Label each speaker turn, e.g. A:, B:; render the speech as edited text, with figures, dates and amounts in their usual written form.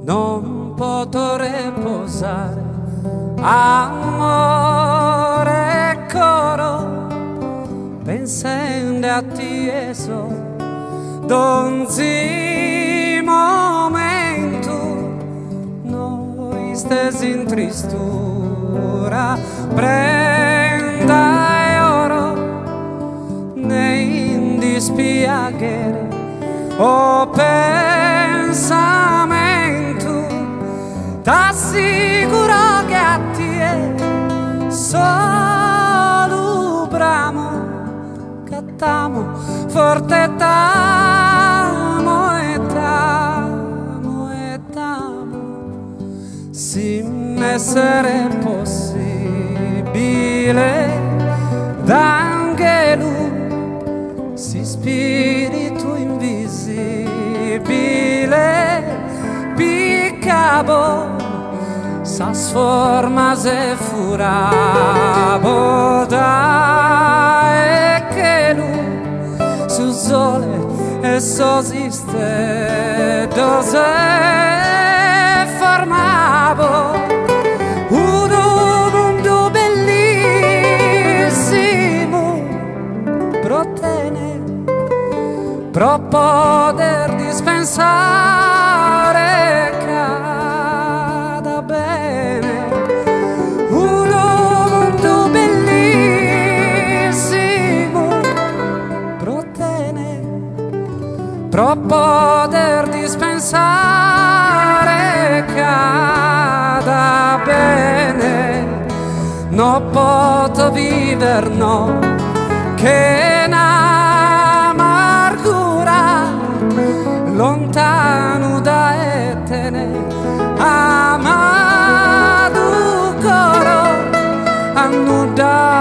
A: Non potrei posare amore coro pensando a te eso donzi momento noi stesi in tristura prenda e oro nei dispiacere o pensamento t'assicuro che a te solo bramo cattamo forte tamo e tamo e tamo se m'essere possibile d'angelo si spirito invisibile piccabo sa sforma se furabo da e che lui su sole e sosiste dose formabo uno mondo bellissimo protene pro poter dispensare cada bene un mondo bellissimo protene pro poter dispensare cada bene no posso viver no che n'amargura lontano da etene amato coro annudato